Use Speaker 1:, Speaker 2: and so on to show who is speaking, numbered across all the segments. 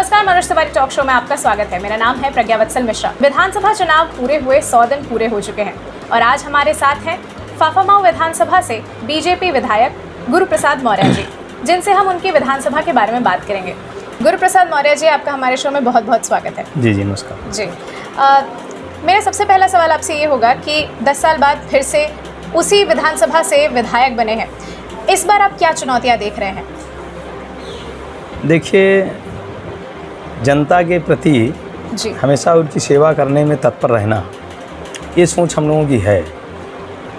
Speaker 1: नमस्कार, Manoj Tiwari talk show में आपका स्वागत है। मेरा नाम है प्रज्ञावत्सल मिश्रा। विधानसभा चुनाव पूरे हुए 100 दिन पूरे हो चुके हैं और आज हमारे साथ हैं फाफामाऊ विधानसभा से बीजेपी विधायक गुरुप्रसाद मौर्य जी, जिनसे हम उनकी विधानसभा के बारे में बात करेंगे। गुरुप्रसाद मौर्य जी, आपका हमारे शो में बहुत बहुत स्वागत है।
Speaker 2: जी जी, नमस्कार
Speaker 1: जी। मेरा सबसे पहला सवाल आपसे ये होगा कि 10 साल बाद फिर से उसी विधानसभा से विधायक बने हैं, इस बार आप क्या चुनौतियाँ देख रहे हैं?
Speaker 2: देखिए, जनता के प्रति
Speaker 1: जी
Speaker 2: हमेशा उनकी सेवा करने में तत्पर रहना, ये सोच हम लोगों की है।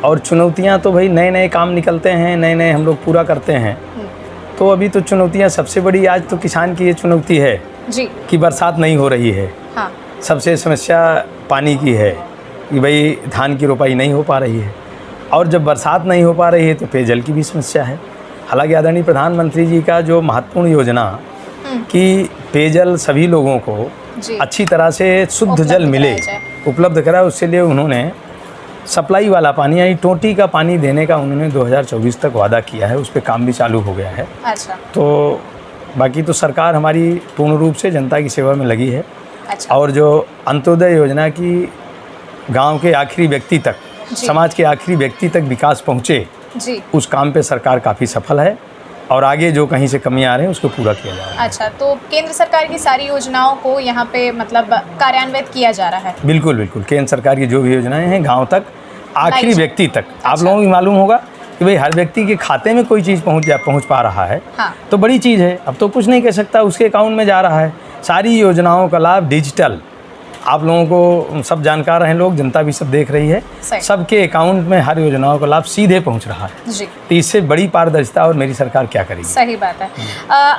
Speaker 2: और चुनौतियां तो भाई नए नए काम निकलते हैं, नए नए हम लोग पूरा करते हैं। तो अभी तो चुनौतियां सबसे बड़ी आज तो किसान की ये चुनौती है
Speaker 1: जी
Speaker 2: कि बरसात नहीं हो रही है।
Speaker 1: हाँ।
Speaker 2: सबसे समस्या पानी की है कि भाई धान की रोपाई नहीं हो पा रही है, और जब बरसात नहीं हो पा रही है तो पेयजल की भी समस्या है। हालांकि आदरणीय प्रधानमंत्री जी का जो महत्वपूर्ण योजना कि पेयजल सभी लोगों को अच्छी तरह से शुद्ध जल मिले, उपलब्ध करा, उसके लिए उन्होंने सप्लाई वाला पानी यानी टोटी का पानी देने का उन्होंने 2024 तक वादा किया है। उस पर काम भी चालू हो गया है।
Speaker 1: अच्छा।
Speaker 2: तो बाकी तो सरकार हमारी पूर्ण रूप से जनता की सेवा में लगी है।
Speaker 1: अच्छा।
Speaker 2: और जो अंत्योदय योजना की गांव के आखिरी व्यक्ति तक, समाज के आखिरी व्यक्ति तक विकास पहुँचे
Speaker 1: जी,
Speaker 2: उस काम पे सरकार काफ़ी सफल है और आगे जो कहीं से कमियां आ रही हैं उसको पूरा किया जा रहा है।
Speaker 1: अच्छा, तो केंद्र सरकार की सारी योजनाओं को यहाँ पे मतलब कार्यान्वित किया जा रहा है?
Speaker 2: बिल्कुल बिल्कुल, केंद्र सरकार की जो भी योजनाएं हैं गांव तक, आखिरी व्यक्ति तक।
Speaker 1: अच्छा।
Speaker 2: आप लोगों को मालूम होगा कि भाई हर व्यक्ति के खाते में कोई चीज़ पहुंच पा रहा है।
Speaker 1: हाँ।
Speaker 2: तो बड़ी चीज़ है। अब तो कुछ नहीं कह सकता, उसके अकाउंट में जा रहा है। सारी योजनाओं का लाभ डिजिटल, आप लोगों को सब जानकार हैं लोग, जनता भी सब देख रही है, सबके अकाउंट में हर योजनाओं का लाभ सीधे पहुंच रहा है
Speaker 1: जी।
Speaker 2: तो इससे बड़ी पारदर्शिता और मेरी सरकार क्या करेगी?
Speaker 1: सही बात है।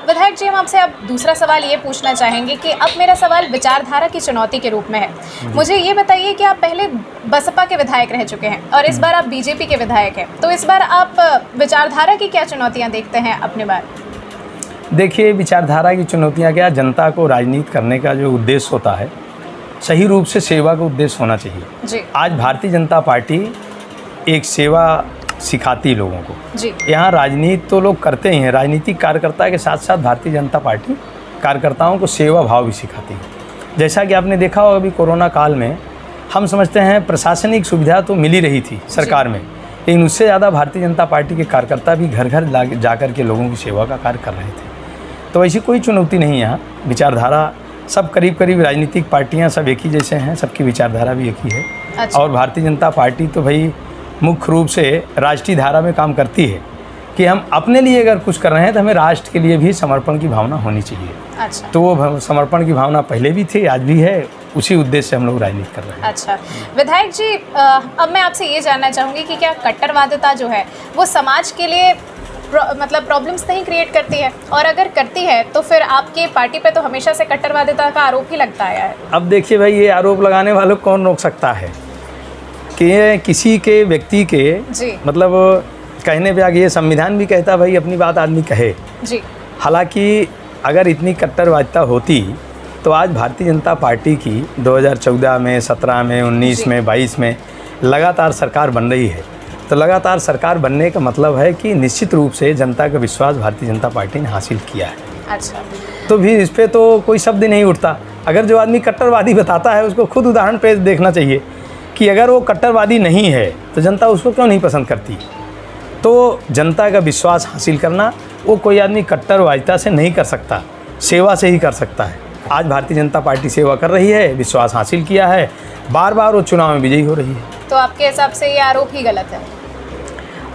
Speaker 1: विधायक जी, हम आपसे अब दूसरा सवाल ये पूछना चाहेंगे कि अब मेरा सवाल विचारधारा की चुनौती के रूप में है। मुझे ये बताइए कि आप पहले बसपा के विधायक रह चुके हैं और इस बार आप बीजेपी के विधायक हैं, तो इस बार आप विचारधारा की क्या चुनौतियाँ देखते हैं अपने बार?
Speaker 2: देखिए, विचारधारा की चुनौतियाँ क्या, जनता को राजनीति करने का जो उद्देश्य होता है सही रूप से सेवा का उद्देश्य होना चाहिए
Speaker 1: जी।
Speaker 2: आज भारतीय जनता पार्टी एक सेवा सिखाती लोगों को
Speaker 1: जी।
Speaker 2: यहाँ राजनीति तो लोग करते ही हैं, राजनीतिक कार्यकर्ता के साथ साथ भारतीय जनता पार्टी कार्यकर्ताओं को सेवा भाव भी सिखाती है। जैसा कि आपने देखा होगा अभी कोरोना काल में हम समझते हैं प्रशासनिक सुविधा तो मिल ही रही थी सरकार में, लेकिन उससे ज़्यादा भारतीय जनता पार्टी के कार्यकर्ता भी घर घर जाकर के लोगों की सेवा का कार्य कर रहे थे। तो ऐसी कोई चुनौती नहीं यहाँ। विचारधारा सब करीब करीब राजनीतिक पार्टियां सब एक ही जैसे हैं, सबकी विचारधारा भी एक ही है।
Speaker 1: अच्छा। और
Speaker 2: भारतीय जनता पार्टी तो भाई मुख्य रूप से राष्ट्रीय धारा में काम करती है कि हम अपने लिए अगर कुछ कर रहे हैं तो हमें राष्ट्र के लिए भी समर्पण की भावना होनी चाहिए।
Speaker 1: अच्छा।
Speaker 2: तो वो समर्पण की भावना पहले भी थी, आज भी है, उसी उद्देश्य से हम लोग राजनीति कर रहे हैं।
Speaker 1: अच्छा विधायक जी, अब मैं आपसे ये जानना चाहूँगी कि क्या कट्टरवादिता जो है वो समाज के लिए मतलब प्रॉब्लम्स नहीं क्रिएट करती है, और अगर करती है तो फिर आपके पार्टी पे तो हमेशा से कट्टरवादिता का आरोप ही लगता आया है।
Speaker 2: अब देखिए भाई, ये आरोप लगाने वालों को कौन रोक सकता है कि किसी के व्यक्ति के
Speaker 1: जी।
Speaker 2: मतलब कहने पे आगे ये संविधान भी कहता भाई अपनी बात आदमी कहे
Speaker 1: जी।
Speaker 2: हालांकि अगर इतनी कट्टरवादिता होती तो आज भारतीय जनता पार्टी की 2014 में, 17 में, 19 में, 22 में लगातार सरकार बन रही है। तो लगातार सरकार बनने का मतलब है कि निश्चित रूप से जनता का विश्वास भारतीय जनता पार्टी ने हासिल किया है।
Speaker 1: अच्छा।
Speaker 2: तो भी इस पर तो कोई शब्द नहीं उठता। अगर जो आदमी कट्टरवादी बताता है उसको खुद उदाहरण पे देखना चाहिए कि अगर वो कट्टरवादी नहीं है तो जनता उसको क्यों नहीं पसंद करती। तो जनता का विश्वास हासिल करना वो कोई आदमी कट्टरवादिता से नहीं कर सकता, सेवा से ही कर सकता है। आज भारतीय जनता पार्टी सेवा कर रही है, विश्वास हासिल किया है, बार बार वो चुनाव में विजयी हो रही है।
Speaker 1: तो आपके हिसाब से ये आरोप ही गलत है?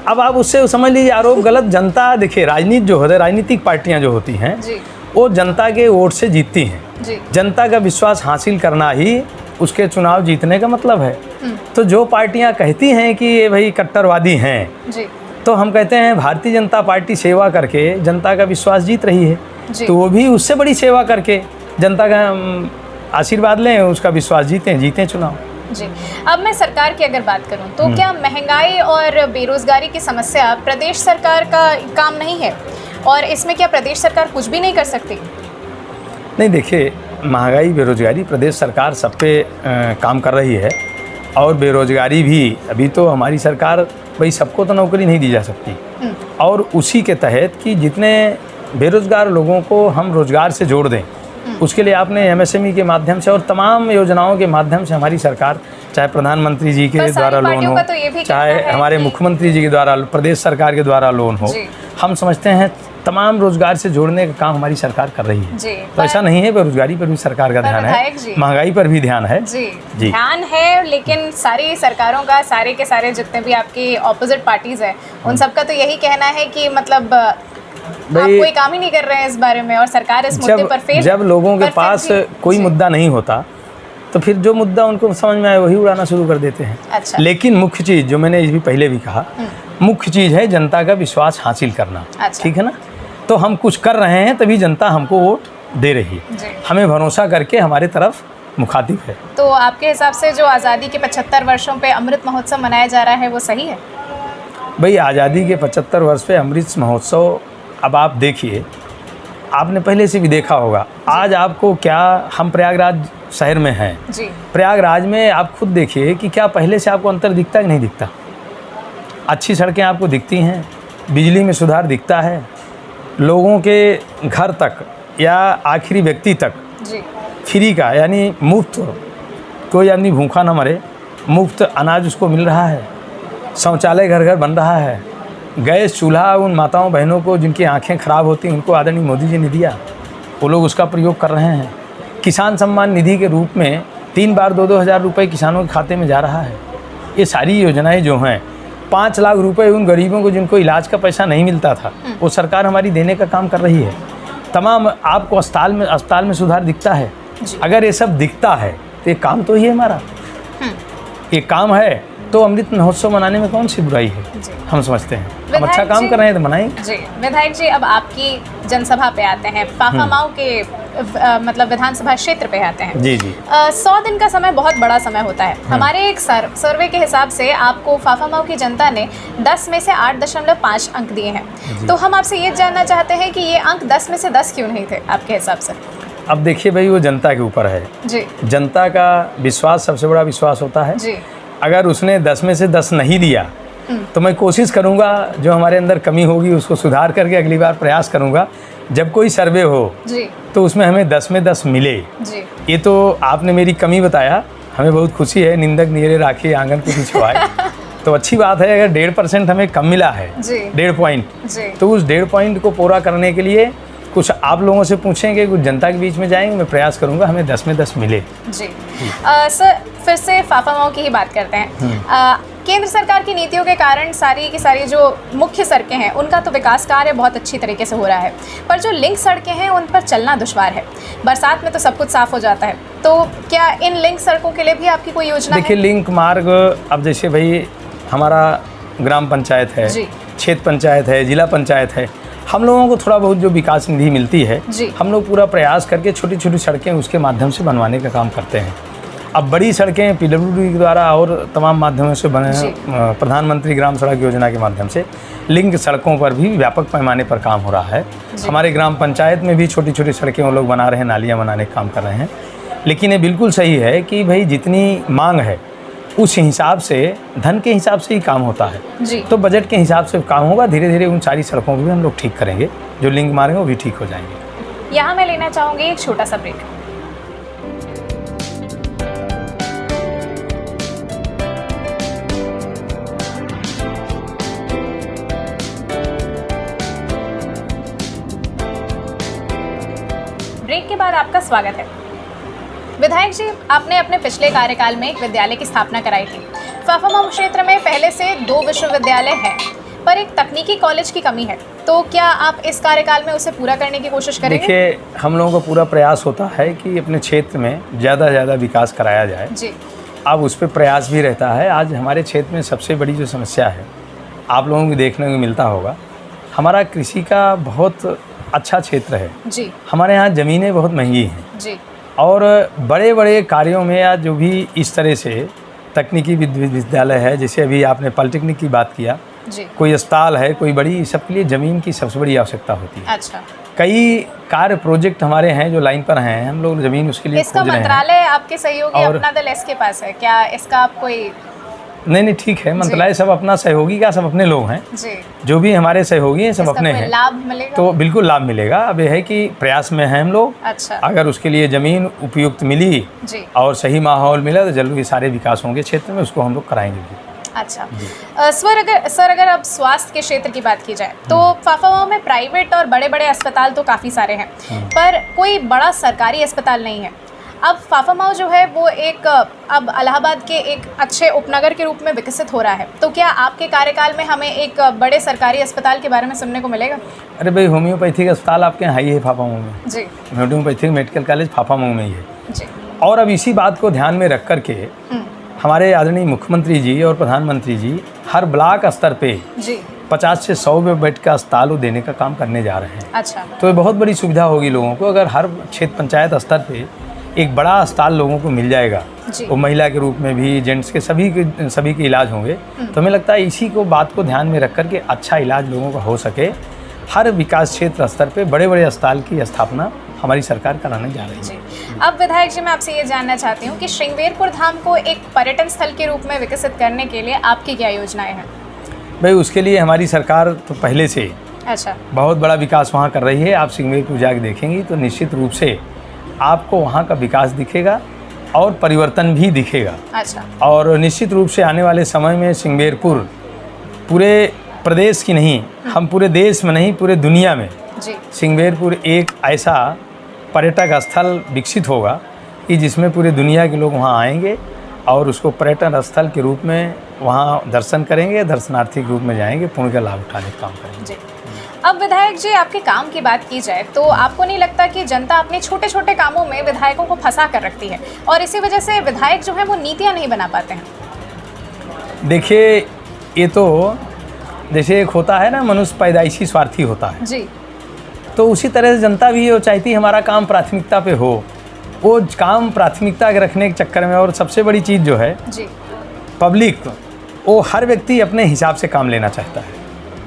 Speaker 2: अब आप उससे समझ लीजिए आरोप गलत। जनता देखिए, राजनीति जो होता है, राजनीतिक पार्टियां जो होती हैं वो जनता के वोट से जीतती हैं
Speaker 1: जी।
Speaker 2: जनता का विश्वास हासिल करना ही उसके चुनाव जीतने का मतलब है। तो जो पार्टियां कहती हैं कि ये भाई कट्टरवादी हैं
Speaker 1: जी,
Speaker 2: तो हम कहते हैं भारतीय जनता पार्टी सेवा करके जनता का विश्वास जीत रही है, तो वो भी उससे बड़ी सेवा करके जनता का आशीर्वाद लें, उसका विश्वास जीतें चुनाव।
Speaker 1: जी। अब मैं सरकार की अगर बात करूं तो क्या महंगाई और बेरोजगारी की समस्या प्रदेश सरकार का काम नहीं है, और इसमें क्या प्रदेश सरकार कुछ भी नहीं कर सकती?
Speaker 2: नहीं, देखिए, महंगाई बेरोजगारी प्रदेश सरकार सब पे काम कर रही है, और बेरोजगारी भी अभी तो हमारी सरकार भाई सबको तो नौकरी नहीं दी जा सकती, और उसी के तहत कि जितने बेरोजगार लोगों को हम रोजगार से जोड़ दें उसके लिए आपने एमएसएमई के माध्यम से और तमाम योजनाओं के माध्यम से हमारी सरकार, चाहे प्रधानमंत्री जी के द्वारा लोन हो, चाहे हमारे मुख्यमंत्री जी के द्वारा, प्रदेश सरकार के द्वारा लोन हो, हम समझते हैं तमाम रोजगार से जोड़ने का काम हमारी सरकार कर रही है। तो ऐसा नहीं है, बेरोजगारी पर भी सरकार का ध्यान है, महंगाई पर भी ध्यान है।
Speaker 1: जी ध्यान है, लेकिन सारी सरकारों का, सारे के सारे जितने भी आपकी ऑपोजिट पार्टीज है, उन सबका तो यही कहना है कि मतलब आप कोई काम ही नहीं कर रहे हैं इस बारे में, और सरकार इस मुद्दे पर फेल।
Speaker 2: जब लोगों के पास कोई मुद्दा नहीं होता तो फिर जो मुद्दा उनको समझ में आए वही उड़ाना शुरू कर देते हैं।
Speaker 1: अच्छा।
Speaker 2: लेकिन मुख्य चीज़ जो मैंने भी पहले भी कहा, मुख्य चीज़ है जनता का विश्वास हासिल करना।
Speaker 1: अच्छा।
Speaker 2: ठीक है ना? तो हम कुछ कर रहे हैं तभी जनता हमको वोट दे रही है, हमें भरोसा करके हमारे तरफ मुखातिब है।
Speaker 1: तो आपके हिसाब से जो आज़ादी के 75 वर्षों पे अमृत महोत्सव मनाया जा रहा है वो सही है?
Speaker 2: भाई, आज़ादी के 75 वर्ष पे अमृत महोत्सव, अब आप देखिए, आपने पहले से भी देखा होगा, आज आपको क्या, हम प्रयागराज शहर में हैं जी, प्रयागराज में आप खुद देखिए कि क्या पहले से आपको अंतर दिखता है कि नहीं दिखता? अच्छी सड़कें आपको दिखती हैं, बिजली में सुधार दिखता है, लोगों के घर तक या आखिरी व्यक्ति तक जी फ्री का, यानी मुफ्त, कोई आदमी भूखा ना मरे, मुफ्त अनाज उसको मिल रहा है, शौचालय घर घर बन रहा है, गैस चूल्हा उन माताओं बहनों को जिनकी आंखें ख़राब होती हैं उनको आदरणीय मोदी जी ने दिया, वो लोग उसका प्रयोग कर रहे हैं। किसान सम्मान निधि के रूप में 3 बार 2-2 हज़ार रुपये किसानों के खाते में जा रहा है। ये सारी योजनाएं जो हैं, 5 लाख रुपए उन गरीबों को जिनको इलाज का पैसा नहीं मिलता था, वो सरकार हमारी देने का काम कर रही है। तमाम आपको अस्पताल में सुधार दिखता है। अगर ये सब दिखता है तो ये काम तो ही है हमारा, ये काम है, तो अमृत महोत्सव मनाने में कौन सी बुराई है? हम समझते हैं हम अच्छा काम कर रहे हैं तो मनाएंगे।
Speaker 1: जी विधायक जी, अब आपकी जनसभा पे आते हैं, फाफामाऊ के मतलब विधानसभा क्षेत्र पे आते हैं।
Speaker 2: जी जी।
Speaker 1: 100 दिन का समय बहुत बड़ा समय होता है। हमारे एक सर्वे के हिसाब से आपको फाफामाऊ की जनता ने 10 में से 8.5 अंक दिए हैं। तो हम आपसे ये जानना चाहते हैं कि ये अंक 10 में से 10 क्यों नहीं थे आपके हिसाब से?
Speaker 2: अब देखिए भाई, वो जनता के ऊपर है जी। जनता का विश्वास सबसे बड़ा विश्वास होता है जी। अगर उसने 10 में से 10 नहीं दिया तो मैं कोशिश करूंगा जो हमारे अंदर कमी होगी उसको सुधार करके अगली बार प्रयास करूंगा। जब कोई सर्वे हो जी, तो उसमें हमें 10 में 10 मिले जी। ये तो आपने मेरी कमी बताया, हमें बहुत खुशी है। निंदक नियरे राखी आंगन को पिछवाए तो अच्छी बात है। अगर 1.5% हमें कम मिला है, 1.5 पॉइंट, तो उस 1.5 पॉइंट को पूरा करने के लिए कुछ आप लोगों से पूछेंगे, कुछ जनता के बीच में जाएंगे, मैं प्रयास करूंगा हमें 10 में 10 मिले जी।
Speaker 1: सर, फिर से फाफामाऊ की ही बात करते हैं। केंद्र सरकार की नीतियों के कारण सारी की सारी जो मुख्य सड़कें हैं उनका तो विकास कार्य बहुत अच्छी तरीके से हो रहा है, पर जो लिंक सड़कें हैं उन पर चलना दुश्वार है। बरसात में तो सब कुछ साफ हो जाता है, तो क्या इन लिंक सड़कों के लिए भी आपकी कोई योजना है?
Speaker 2: देखिए, लिंक मार्ग, अब जैसे भाई हमारा ग्राम पंचायत है, क्षेत्र पंचायत है, जिला पंचायत है, हम लोगों को थोड़ा बहुत जो विकास निधि मिलती है, हम लोग पूरा प्रयास करके छोटी छोटी सड़कें उसके माध्यम से बनवाने का काम करते हैं। अब बड़ी सड़कें पीडब्ल्यूडी के द्वारा और तमाम माध्यमों से बने, प्रधानमंत्री ग्राम सड़क योजना के माध्यम से लिंक सड़कों पर भी व्यापक पैमाने पर काम हो रहा है। हमारे ग्राम पंचायत में भी छोटी छोटी सड़कें वो लोग बना रहे हैं, नालियाँ बनाने का काम कर रहे हैं। लेकिन ये बिल्कुल सही है कि भाई जितनी मांग है उस हिसाब से, धन के हिसाब से ही काम होता है जी। तो बजट के हिसाब से काम होगा। धीरे धीरे उन सारी सड़कों को भी हम लोग ठीक करेंगे, जो लिंक मारेंगे वो भी ठीक हो जाएंगे।
Speaker 1: यहाँ मैं लेना चाहूँगी एक छोटा सा ब्रेक। ब्रेक के बाद आपका स्वागत है। विधायक जी, आपने अपने पिछले कार्यकाल में एक विद्यालय की स्थापना कराई थी। फाफामाऊ क्षेत्र में पहले से 2 विश्वविद्यालय हैं, पर एक तकनीकी कॉलेज की कमी है, तो क्या आप इस कार्यकाल में उसे पूरा करने की कोशिश करेंगे?
Speaker 2: देखिए, हम लोगों का पूरा प्रयास होता है कि अपने क्षेत्र में ज़्यादा से ज़्यादा विकास कराया जाए जी। अब उस पर प्रयास भी रहता है। आज हमारे क्षेत्र में सबसे बड़ी जो समस्या है, आप लोगों को देखने को मिलता होगा, हमारा कृषि का बहुत अच्छा क्षेत्र है जी। हमारे यहाँ ज़मीनें बहुत महंगी हैं जी। और बड़े बड़े कार्यों में या जो भी इस तरह से तकनीकी विद्यालय है, जैसे अभी आपने पॉलिटेक्निक की बात किया जी। कोई अस्पताल है, कोई बड़ी, सबके लिए ज़मीन की सबसे बड़ी आवश्यकता होती है।
Speaker 1: अच्छा।
Speaker 2: कई कार्य प्रोजेक्ट हमारे हैं जो लाइन पर हैं, हम लोग ज़मीन उसके लिए
Speaker 1: इसका मंत्रालय आपके सहयोगी अपना दल इसके पास है क्या? इसका आप कोई
Speaker 2: नहीं ठीक है, मंत्रालय सब अपना सहयोगी का, सब अपने लोग हैं
Speaker 1: जी।
Speaker 2: जो भी हमारे सहयोगी हैं सब अपने हैं,
Speaker 1: लाभ मिलेगा
Speaker 2: तो बिल्कुल लाभ मिलेगा। अब यह है कि प्रयास में हैं हम लोग।
Speaker 1: अच्छा।
Speaker 2: अगर उसके लिए ज़मीन उपयुक्त मिली
Speaker 1: जी।
Speaker 2: और सही माहौल मिला तो जल्द ही सारे विकास होंगे क्षेत्र में, उसको हम लोग कराएंगे भी।
Speaker 1: अच्छा। सर अगर अब स्वास्थ्य के क्षेत्र की बात की जाए तो फाफावाओं में प्राइवेट और बड़े बड़े अस्पताल तो काफ़ी सारे हैं, पर कोई बड़ा सरकारी अस्पताल नहीं है। अब फाफामाओ जो है वो एक अब इलाहाबाद के एक अच्छे उपनगर के रूप में विकसित हो रहा है, तो क्या आपके कार्यकाल में हमें एक बड़े सरकारी अस्पताल के बारे में सुनने को मिलेगा?
Speaker 2: अरे भाई, होम्योपैथिक अस्पताल आपके यहाँ ही है फाफामाओ में
Speaker 1: जी।
Speaker 2: होम्योपैथिक मेडिकल कॉलेज फाफामाओ में ही है
Speaker 1: जी।
Speaker 2: और अब इसी बात को ध्यान में रख करके हमारे आदरणीय मुख्यमंत्री जी और प्रधानमंत्री जी हर ब्लॉक स्तर पे
Speaker 1: जी
Speaker 2: 50 से 100 बेड का अस्पताल देने का काम करने जा रहे हैं।
Speaker 1: अच्छा।
Speaker 2: तो ये बहुत बड़ी सुविधा होगी लोगों को, अगर हर क्षेत्र पंचायत स्तर पे एक बड़ा अस्पताल लोगों को मिल जाएगा, वो महिला के रूप में भी, जेंट्स के सभी के इलाज होंगे। तो हमें लगता है इसी को बात को ध्यान में रख कर के अच्छा इलाज लोगों का हो सके, हर विकास क्षेत्र स्तर पे बड़े बड़े अस्पताल की स्थापना हमारी सरकार कराने जा रही है।
Speaker 1: अब विधायक जी, मैं आपसे ये जानना चाहती हूँ कि श्रृंगेरपुर धाम को एक पर्यटन स्थल के रूप में विकसित करने के लिए आपकी क्या योजनाएं हैं?
Speaker 2: भाई, उसके लिए हमारी सरकार तो पहले से
Speaker 1: अच्छा
Speaker 2: बहुत बड़ा विकास वहाँ कर रही है। आप श्रृंगेरपुर जाकर देखेंगी तो निश्चित रूप से आपको वहाँ का विकास दिखेगा और परिवर्तन भी दिखेगा।
Speaker 1: अच्छा।
Speaker 2: और निश्चित रूप से आने वाले समय में श्रृंगेरपुर पूरे प्रदेश की नहीं, हम पूरे देश में नहीं, पूरे दुनिया में
Speaker 1: जी
Speaker 2: श्रृंगेरपुर एक ऐसा पर्यटक स्थल विकसित होगा कि जिसमें पूरे दुनिया के लोग वहाँ आएंगे और उसको पर्यटन स्थल के रूप में वहाँ दर्शन करेंगे, दर्शनार्थी के रूप में जाएंगे, पुण्य का लाभ उठाने का काम करेंगे।
Speaker 1: जी। अब विधायक जी, आपके काम की बात की जाए तो आपको नहीं लगता कि जनता अपने छोटे छोटे कामों में विधायकों को फंसा कर रखती है और इसी वजह से विधायक जो है वो नीतियाँ नहीं बना पाते हैं?
Speaker 2: देखिए, ये तो जैसे एक होता है ना, मनुष्य पैदाइशी स्वार्थी होता है
Speaker 1: जी,
Speaker 2: तो उसी तरह से जनता भी वो चाहती है हमारा काम प्राथमिकता पे हो। वो काम प्राथमिकता के रखने के चक्कर में, और सबसे बड़ी चीज़ जो है
Speaker 1: जी,
Speaker 2: पब्लिक, वो हर व्यक्ति अपने हिसाब से काम लेना चाहता है।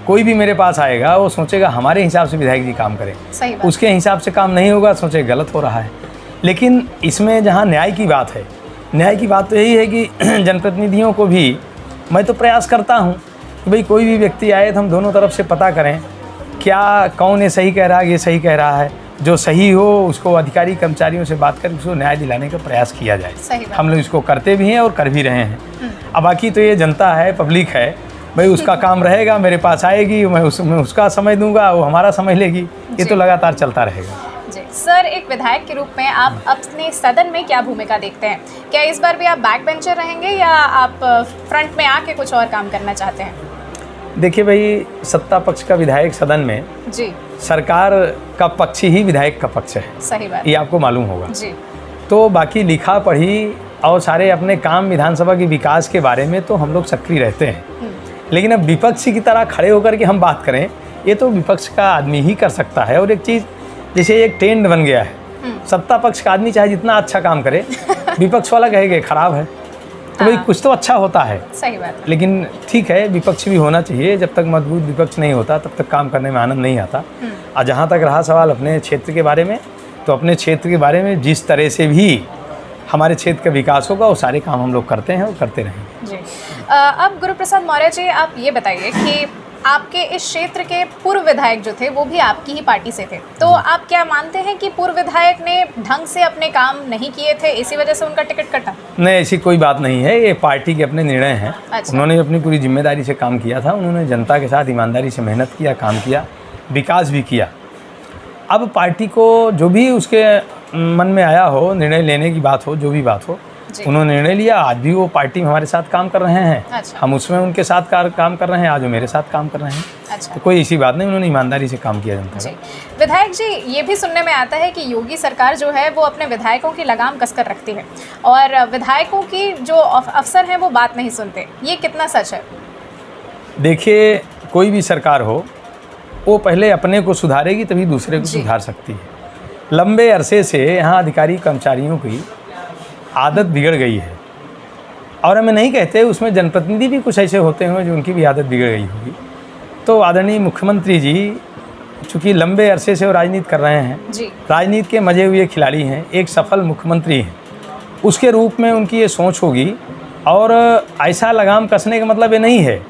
Speaker 2: कोई भी मेरे पास आएगा वो सोचेगा हमारे हिसाब से विधायक जी काम करें,
Speaker 1: सही बात।
Speaker 2: उसके हिसाब से काम नहीं होगा, सोचे गलत हो रहा है। लेकिन इसमें जहाँ न्याय की बात है, न्याय की बात तो यही है कि जनप्रतिनिधियों को भी मैं तो प्रयास करता हूँ कि भाई कोई भी व्यक्ति आए तो हम दोनों तरफ से पता करें क्या कौन ये सही कह रहा है, ये सही कह रहा है, जो सही हो उसको अधिकारी कर्मचारियों से बात करके उसको न्याय दिलाने का प्रयास किया जाए। हम लोग इसको करते भी हैं और कर भी रहे हैं। अब बाकी तो ये जनता है, पब्लिक है, भाई उसका काम रहेगा, मेरे पास आएगी, मैं उसका समय दूंगा, वो हमारा समय लेगी, ये तो लगातार चलता रहेगा।
Speaker 1: जी सर, एक विधायक के रूप में आप अपने सदन में क्या भूमिका देखते हैं? क्या इस बार भी आप बैक बेंचर रहेंगे या आप फ्रंट में आके कुछ और काम करना चाहते हैं?
Speaker 2: देखिए भाई, सत्ता पक्ष का विधायक सदन में
Speaker 1: जी,
Speaker 2: सरकार का पक्ष ही विधायक का पक्ष है,
Speaker 1: सही बात,
Speaker 2: ये आपको मालूम होगा
Speaker 1: जी।
Speaker 2: तो बाकी लिखा पढ़ी और सारे अपने काम विधानसभा के विकास के बारे में तो हम लोग सक्रिय रहते हैं, लेकिन अब विपक्षी की तरह खड़े होकर के हम बात करें, ये तो विपक्ष का आदमी ही कर सकता है। और एक चीज़ जैसे एक ट्रेंड बन गया है, सत्ता पक्ष का आदमी चाहे जितना अच्छा काम करे विपक्ष वाला कहेगा खराब है, तो भाई कुछ तो अच्छा होता है,
Speaker 1: सही बात।
Speaker 2: लेकिन ठीक है, विपक्ष भी होना चाहिए। जब तक मजबूत विपक्ष नहीं होता तब तक काम करने में आनंद नहीं आता। और जहाँ तक रहा सवाल अपने क्षेत्र के बारे में, तो अपने क्षेत्र के बारे में जिस तरह से भी हमारे क्षेत्र का विकास होगा वो सारे काम हम लोग करते हैं और करते रहेंगे।
Speaker 1: जी। अब गुरुप्रसाद मौर्य जी, आप ये बताइए कि आपके इस क्षेत्र के पूर्व विधायक जो थे वो भी आपकी ही पार्टी से थे, तो आप क्या मानते हैं कि पूर्व विधायक ने ढंग से अपने काम नहीं किए थे, इसी वजह से उनका टिकट कटा?
Speaker 2: नहीं, ऐसी कोई बात नहीं है, ये पार्टी के अपने निर्णय हैं।
Speaker 1: अच्छा।
Speaker 2: उन्होंने अपनी पूरी जिम्मेदारी से काम किया था, उन्होंने जनता के साथ ईमानदारी से मेहनत किया, काम किया, विकास भी किया। अब पार्टी को जो भी उसके मन में आया हो, निर्णय लेने की बात हो, जो भी बात हो, उन्होंने निर्णय लिया। आज भी वो पार्टी में हमारे साथ काम कर रहे हैं।
Speaker 1: अच्छा।
Speaker 2: हम उसमें उनके साथ काम कर रहे हैं, आज वो मेरे साथ काम कर रहे हैं।
Speaker 1: अच्छा।
Speaker 2: तो कोई ऐसी बात नहीं, उन्होंने ईमानदारी से काम किया जनता
Speaker 1: जी।
Speaker 2: का।
Speaker 1: विधायक जी, ये भी सुनने में आता है कि योगी सरकार जो है वो अपने विधायकों की लगाम कसकर रखती है और विधायकों की जो अफसर हैं वो बात नहीं सुनते, ये कितना सच है?
Speaker 2: देखिए, कोई भी सरकार हो वो पहले अपने को सुधारेगी तभी दूसरे को सुधार सकती है। लंबे अरसे से यहाँ अधिकारी कर्मचारियों की आदत बिगड़ गई है, और हमें नहीं कहते, उसमें जनप्रतिनिधि भी कुछ ऐसे होते हैं जो उनकी भी आदत बिगड़ गई होगी। तो आदरणीय मुख्यमंत्री जी चूँकि लंबे अरसे से वो राजनीति कर रहे हैं, राजनीति के मजे हुए खिलाड़ी हैं, एक सफल मुख्यमंत्री हैं, उसके रूप में उनकी ये सोच होगी और ऐसा लगाम कसने का मतलब ये नहीं है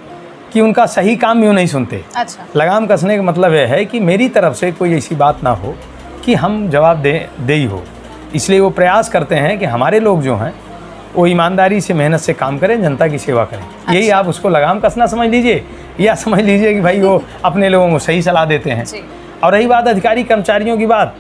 Speaker 2: कि उनका सही काम भी वो नहीं सुनते।
Speaker 1: अच्छा।
Speaker 2: लगाम कसने का मतलब ये है कि मेरी तरफ से कोई ऐसी बात ना हो कि हम जवाब दे ही हो, इसलिए वो प्रयास करते हैं कि हमारे लोग जो हैं वो ईमानदारी से मेहनत से काम करें, जनता की सेवा करें। यही आप उसको लगाम कसना समझ लीजिए, या समझ लीजिए कि भाई वो अपने लोगों को सही सलाह देते हैं। और रही बात अधिकारी कर्मचारियों की बात,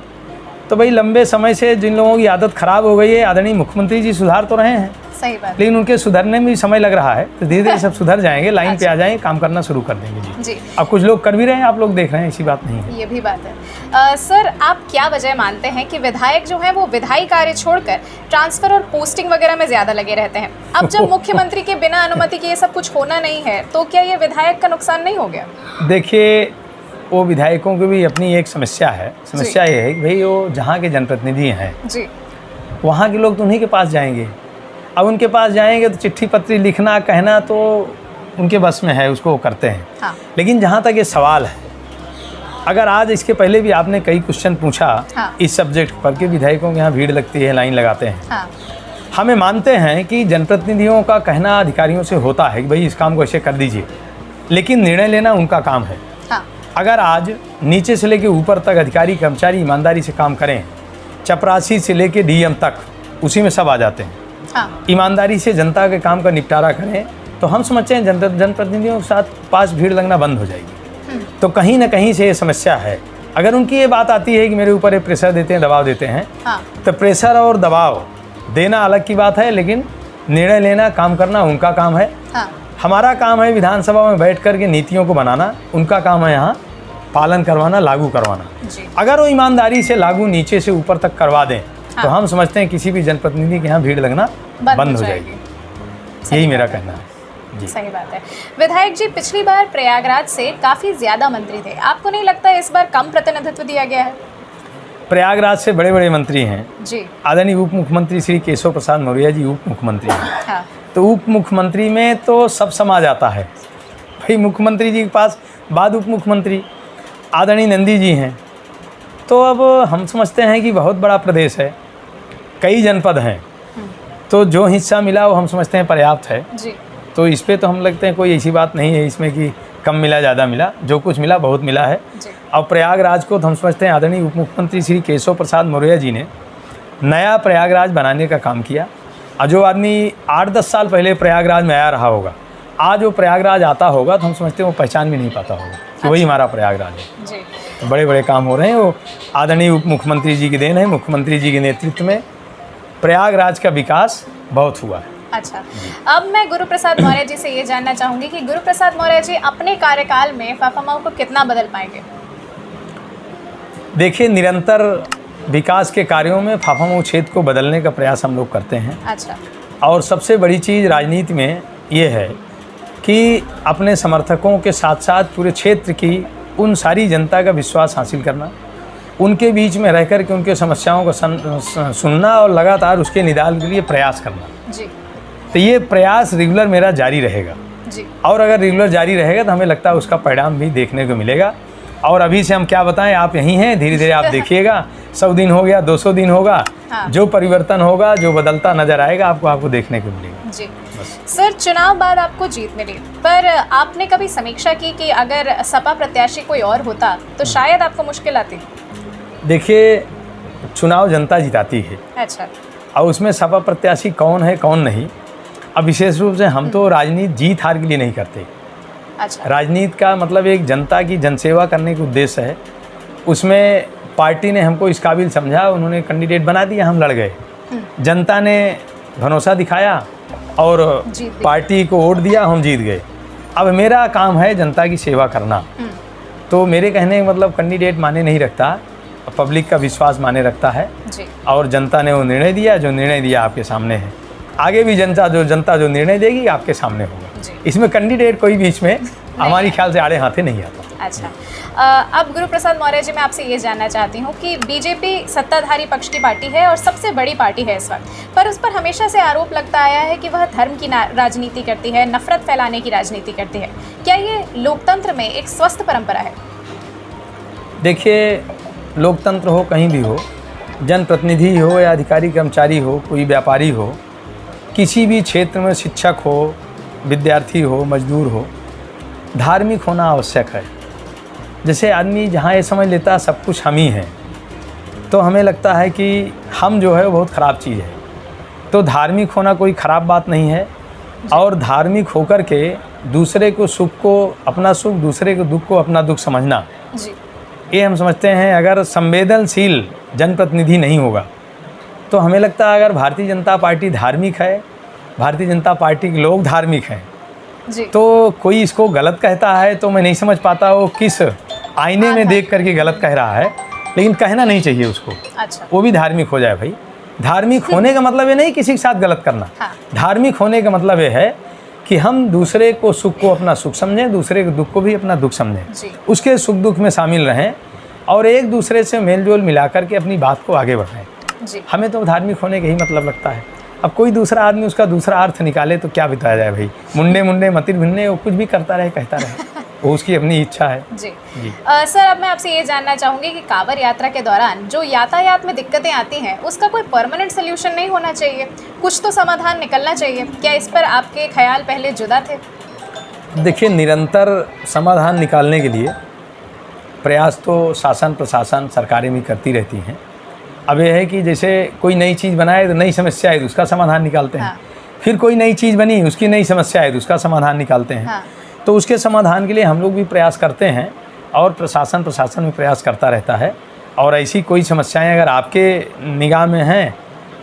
Speaker 2: तो भाई लंबे समय से जिन लोगों की आदत खराब हो गई है, आदरणीय मुख्यमंत्री जी सुधार तो रहे हैं,
Speaker 1: सही बात,
Speaker 2: लेकिन उनके सुधरने में भी समय लग रहा है, तो धीरे धीरे सब सुधर जाएंगे, लाइन पे आ जाएंगे, काम करना शुरू कर देंगे। जी अब कुछ लोग कर भी रहे हैं, आप लोग देख रहे हैं, ऐसी बात नहीं है।
Speaker 1: ये भी बात है। सर, आप क्या वजह मानते हैं कि विधायक जो है वो विधायी कार्य छोड़कर ट्रांसफर और पोस्टिंग वगैरह में ज़्यादा लगे रहते हैं? अब जब मुख्यमंत्री के बिना अनुमति के ये सब कुछ होना नहीं है, तो क्या ये विधायक का नुकसान नहीं हो गया?
Speaker 2: देखिए, वो विधायकों की भी अपनी एक समस्या है। समस्या ये है कि भाई वो जहाँ के जनप्रतिनिधि हैं
Speaker 1: जी, वहाँ
Speaker 2: के लोग तो उन्हीं के पास जाएंगे। अब उनके पास जाएंगे तो चिट्ठी पत्री लिखना कहना तो उनके बस में है, उसको वो करते हैं।
Speaker 1: हाँ।
Speaker 2: लेकिन जहाँ तक ये सवाल है, अगर आज इसके पहले भी आपने कई क्वेश्चन पूछा इस सब्जेक्ट पर कि विधायकों के यहाँ भीड़ लगती है, लाइन लगाते हैं। हमें मानते हैं कि जनप्रतिनिधियों का कहना अधिकारियों से होता है कि भाई इस काम को ऐसे कर दीजिए, लेकिन निर्णय लेना उनका काम है। अगर आज नीचे से लेकर ऊपर तक अधिकारी कर्मचारी ईमानदारी से काम करें, चपरासी से लेकर डीएम तक उसी में सब आ जाते हैं, ईमानदारी से जनता के काम का निपटारा करें, तो हम समझते हैं जनप्रतिनिधियों के साथ पास भीड़ लगना बंद हो जाएगी। तो कहीं ना कहीं से ये समस्या है। अगर उनकी ये बात आती है कि मेरे ऊपर ये प्रेशर देते हैं, दबाव देते हैं, तो प्रेशर और दबाव देना अलग की बात है, लेकिन निर्णय लेना, काम करना उनका काम है। हमारा काम है विधानसभा में बैठ कर के नीतियों को बनाना, उनका काम है यहाँ पालन करवाना, लागू करवाना। अगर वो ईमानदारी से लागू नीचे से ऊपर तक करवा दें, तो हम समझते हैं किसी भी जनप्रतिनिधि के यहाँ भीड़ लगना बंद हो जाएगी। यही मेरा कहना है। जी,
Speaker 1: सही बात है। विधायक जी, पिछली बार प्रयागराज से काफ़ी ज़्यादा मंत्री थे, आपको नहीं लगता इस बार कम प्रतिनिधित्व दिया गया है?
Speaker 2: प्रयागराज से बड़े बड़े मंत्री हैं
Speaker 1: जी।
Speaker 2: आदरणीय उप मुख्यमंत्री श्री केशव प्रसाद मौर्य जी उप मुख्यमंत्री हैं। तो उप मुख्यमंत्री में तो सब समा जाता है भाई। मुख्यमंत्री जी के पास बाद उप मुख्यमंत्री आदरणीय नंदी जी हैं। तो अब हम समझते हैं कि बहुत बड़ा प्रदेश है, कई जनपद हैं, तो जो हिस्सा मिला वो हम समझते हैं पर्याप्त है जी। तो इस पे तो हम लगते हैं कोई ऐसी बात नहीं है इसमें कि कम मिला ज़्यादा मिला, जो कुछ मिला बहुत मिला है। और प्रयागराज को तो हम समझते हैं आदरणीय उप मुख्यमंत्री श्री केशव प्रसाद मौर्य जी ने नया प्रयागराज बनाने का काम किया। और जो आदमी 8-10 साल पहले प्रयागराज में आया रहा होगा, आज वो प्रयागराज आता होगा तो हम समझते हैं वो पहचान भी नहीं पाता होगा कि वही हमारा प्रयागराज है जी। तो बड़े बड़े काम हो रहे हैं, वो आदरणीय उप मुख्यमंत्री जी की देन है। मुख्यमंत्री जी के नेतृत्व में प्रयागराज का विकास बहुत हुआ है।
Speaker 1: अच्छा, अब मैं गुरु प्रसाद मौर्य जी से ये जानना चाहूँगी कि गुरु प्रसाद मौर्य जी अपने कार्यकाल में फाफामऊ को कितना बदल पाएंगे?
Speaker 2: देखिए, निरंतर विकास के कार्यों में फाफामऊ क्षेत्र को बदलने का प्रयास हम लोग करते हैं।
Speaker 1: अच्छा।
Speaker 2: और सबसे बड़ी चीज़ राजनीति में ये है कि अपने समर्थकों के साथ साथ पूरे क्षेत्र की उन सारी जनता का विश्वास हासिल करना, उनके बीच में रह कर के उनके समस्याओं को सुनना और लगातार उसके निदान के लिए प्रयास करना जी। तो ये प्रयास रेगुलर मेरा जारी रहेगा जी। और अगर रेगुलर जारी रहेगा तो हमें लगता है उसका परिणाम भी देखने को मिलेगा। और अभी से हम क्या बताएं, आप यहीं हैं, धीरे धीरे आप देखिएगा, 100 दिन हो गया, 200 दिन होगा, हाँ। जो परिवर्तन होगा, जो बदलता नजर आएगा, आपको देखने को मिलेगा
Speaker 1: जी। सर, चुनाव बाद आपको जीत मिली, पर आपने कभी समीक्षा की कि अगर सपा प्रत्याशी कोई और होता तो शायद आपको मुश्किल आती?
Speaker 2: देखिए, चुनाव जनता जिताती है।
Speaker 1: अच्छा।
Speaker 2: और उसमें सपा प्रत्याशी कौन है कौन नहीं, अब विशेष रूप से हम तो राजनीति जीत हार के लिए नहीं करते।
Speaker 1: अच्छा।
Speaker 2: राजनीति का मतलब एक जनता की जनसेवा करने का उद्देश्य है। उसमें पार्टी ने हमको इस काबिल समझा, उन्होंने कैंडिडेट बना दिया, हम लड़ गए। जनता ने भरोसा दिखाया और पार्टी को वोट दिया, हम जीत गए। अब मेरा काम है जनता की सेवा करना। तो मेरे कहने का मतलब कैंडिडेट माने नहीं रखता, पब्लिक का विश्वास माने रखता है जी। और जनता ने वो निर्णय दिया, जो निर्णय दिया आपके सामने है। आगे भी जनता जो निर्णय देगी आपके सामने होगा। इसमें कैंडिडेट कोई बीच में हमारी ख्याल से आड़े हाथे नहीं आता।
Speaker 1: अच्छा, अब गुरु प्रसाद मौर्य जी, मैं आपसे ये जानना चाहती हूँ कि बीजेपी सत्ताधारी पक्ष की पार्टी है और सबसे बड़ी पार्टी है इस वक्त, पर उस पर हमेशा से आरोप लगता आया है कि वह धर्म की राजनीति करती है, नफरत फैलाने की राजनीति करती है। क्या ये लोकतंत्र में एक स्वस्थ परंपरा है?
Speaker 2: देखिए, लोकतंत्र हो कहीं भी हो, जनप्रतिनिधि हो या अधिकारी कर्मचारी हो, कोई व्यापारी हो, किसी भी क्षेत्र में शिक्षक हो, विद्यार्थी हो, मजदूर हो, धार्मिक होना आवश्यक है। जैसे आदमी जहाँ ये समझ लेता है सब कुछ हम ही हैं, तो हमें लगता है कि हम जो है वो बहुत ख़राब चीज़ है। तो धार्मिक होना कोई ख़राब बात नहीं है, और धार्मिक होकर के दूसरे को सुख को अपना सुख, दूसरे को दुख को अपना दुख समझना
Speaker 1: जी।
Speaker 2: ये हम समझते हैं। अगर संवेदनशील जनप्रतिनिधि नहीं होगा तो हमें लगता है अगर भारतीय जनता पार्टी धार्मिक है, भारतीय जनता पार्टी के लोग धार्मिक हैं,
Speaker 1: जी।
Speaker 2: तो कोई इसको गलत कहता है तो मैं नहीं समझ पाता वो किस आईने में देख करके गलत कह रहा है, लेकिन कहना नहीं चाहिए उसको।
Speaker 1: अच्छा।
Speaker 2: वो भी धार्मिक हो जाए भाई। धार्मिक होने का मतलब ये नहीं किसी के साथ गलत करना।
Speaker 1: हाँ।
Speaker 2: धार्मिक होने का मतलब ये है कि हम दूसरे को सुख को अपना सुख समझें, दूसरे के दुख को भी अपना दुख समझें,
Speaker 1: जी।
Speaker 2: उसके सुख दुख में शामिल रहें और एक दूसरे से मेल जोल मिलाकर के अपनी बात को आगे बढ़ाएं।
Speaker 1: जी।
Speaker 2: हमें तो धार्मिक होने का ही मतलब लगता है। अब कोई दूसरा आदमी उसका दूसरा अर्थ निकाले तो क्या बताया जाए भाई। मुंडे मुंडे मतिर भिन्ने, वो कुछ भी करता रहे, कहता रहे, वो उसकी अपनी इच्छा है।
Speaker 1: जी।
Speaker 2: जी।
Speaker 1: सर, अब मैं आपसे ये जानना चाहूँगी कि कांवड़ यात्रा के दौरान जो यातायात में दिक्कतें आती हैं उसका कोई परमानेंट सोल्यूशन नहीं होना चाहिए, कुछ तो समाधान निकलना चाहिए। क्या इस पर आपके ख्याल पहले जुदा थे?
Speaker 2: देखिए, निरंतर समाधान निकालने के लिए प्रयास तो शासन प्रशासन सरकारें भी करती रहती हैं। अब यह है कि जैसे कोई नई चीज़ बनाए तो नई समस्या है तो उसका समाधान निकालते हैं।
Speaker 1: हाँ।
Speaker 2: फिर कोई नई चीज़ बनी, उसकी नई समस्या है तो उसका समाधान निकालते हैं।
Speaker 1: हाँ।
Speaker 2: तो उसके समाधान के लिए हम लोग भी प्रयास करते हैं और प्रशासन भी प्रयास करता रहता है। और ऐसी कोई समस्याएं अगर आपके निगाह में हैं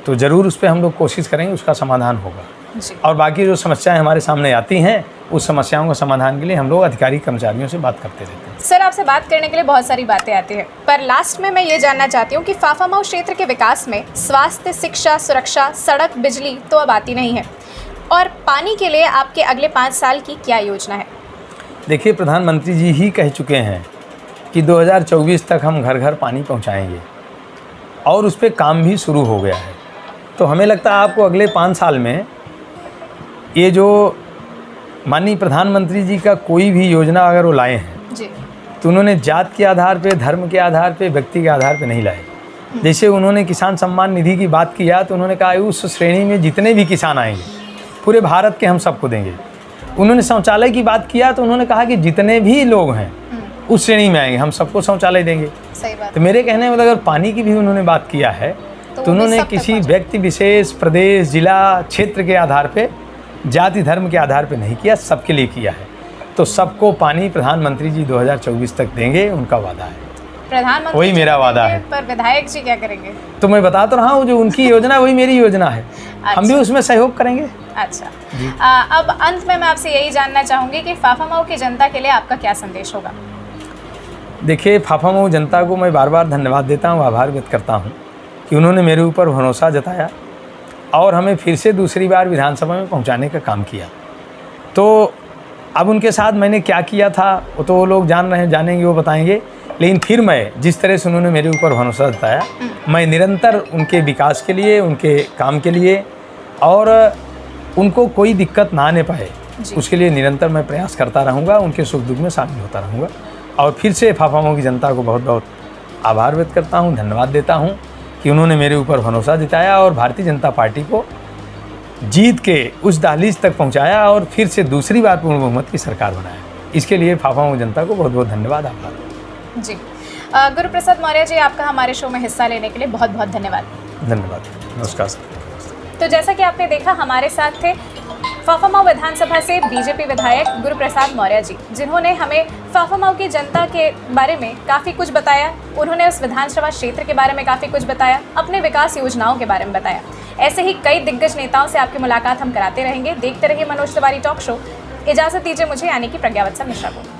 Speaker 2: तो ज़रूर उस पर हम लोग कोशिश करेंगे, उसका समाधान होगा।
Speaker 1: जी।
Speaker 2: और बाकी जो समस्याएं हमारे सामने आती हैं उस समस्याओं का समाधान के लिए हम लोग अधिकारी कर्मचारियों से बात करते रहते हैं।
Speaker 1: सर, आपसे बात करने के लिए बहुत सारी बातें आती हैं, पर लास्ट में मैं ये जानना चाहती हूँ कि फाफामऊ क्षेत्र के विकास में स्वास्थ्य, शिक्षा, सुरक्षा, सड़क, बिजली तो अब आती नहीं है, और पानी के लिए आपके अगले 5 साल की क्या योजना है?
Speaker 2: देखिए, प्रधानमंत्री जी ही कह चुके हैं कि 2024 तक हम घर घर पानी पहुंचाएंगे और उस पर काम भी शुरू हो गया है। तो हमें लगता है आपको अगले 5 साल में ये जो माननीय प्रधानमंत्री जी का कोई भी योजना अगर वो लाए हैं
Speaker 1: जी।
Speaker 2: तो उन्होंने जात के आधार पे, धर्म के आधार पे, व्यक्ति के आधार पे नहीं लाए। जैसे उन्होंने किसान सम्मान निधि की बात किया तो उन्होंने कहा उस श्रेणी में जितने भी किसान आएंगे पूरे भारत के हम सबको देंगे। उन्होंने शौचालय की बात किया तो उन्होंने कहा कि जितने भी लोग हैं उस श्रेणी में आएंगे हम सबको शौचालय देंगे।
Speaker 1: सही बात।
Speaker 2: तो मेरे कहने में अगर पानी की भी उन्होंने बात किया है तो उन्होंने किसी व्यक्ति विशेष, प्रदेश, जिला, क्षेत्र के आधार पे, जाति धर्म के आधार पे नहीं किया, सबके लिए किया है। तो सबको पानी प्रधानमंत्री जी 2024 तक देंगे, उनका वादा है।
Speaker 1: प्रधानमंत्री
Speaker 2: वही मेरा वादा है।
Speaker 1: पर विधायक जी क्या करेंगे?
Speaker 2: तो मैं बता तो रहा हूँ, जो उनकी योजना वही मेरी योजना है। हम भी उसमें सहयोग करेंगे।
Speaker 1: अच्छा। अब अंत में मैं आपसे यही जानना चाहूँगी कि फाफामऊ की जनता के लिए आपका क्या संदेश होगा?
Speaker 2: देखिए, फाफामऊ जनता को मैं बार बार धन्यवाद देता हूँ, आभार व्यक्त करता हूँ कि उन्होंने मेरे ऊपर भरोसा जताया और हमें फिर से दूसरी बार विधानसभा में पहुंचाने का काम किया। तो अब उनके साथ मैंने क्या किया था वो तो वो लोग जानेंगे, वो बताएंगे। लेकिन फिर मैं जिस तरह से उन्होंने मेरे ऊपर भरोसा जताया, मैं निरंतर उनके विकास के लिए, उनके काम के लिए और उनको कोई दिक्कत ना आने पाए उसके लिए निरंतर मैं प्रयास करता रहूँगा, उनके सुख दुख में शामिल होता रहूँगा। और फिर से फाफामऊ की जनता को बहुत बहुत आभार व्यक्त करता हूँ, धन्यवाद देता हूँ कि उन्होंने मेरे ऊपर भरोसा जताया और भारतीय जनता पार्टी को जीत के उस दहलीज तक पहुंचाया और फिर से दूसरी बार पूर्ण बहुमत की सरकार बनाया। इसके लिए फाफामऊ जनता को बहुत बहुत धन्यवाद, आभार।
Speaker 1: जी। गुरुप्रसाद मौर्य जी, आपका हमारे शो में हिस्सा लेने के लिए बहुत बहुत धन्यवाद।
Speaker 2: धन्यवाद, नमस्कार।
Speaker 1: तो जैसा कि आपने देखा, हमारे साथ थे फाफामऊ विधानसभा से बीजेपी विधायक गुरुप्रसाद मौर्य जी, जिन्होंने हमें फाफामऊ की जनता के बारे में काफ़ी कुछ बताया। उन्होंने उस विधानसभा क्षेत्र के बारे में काफ़ी कुछ बताया, अपने विकास योजनाओं के बारे में बताया। ऐसे ही कई दिग्गज नेताओं से आपकी मुलाकात हम कराते रहेंगे। देखते रहिए मनोज तिवारी टॉक शो। इजाज़त दीजिए मुझे, यानी कि प्रज्ञावत्सल मिश्रा को।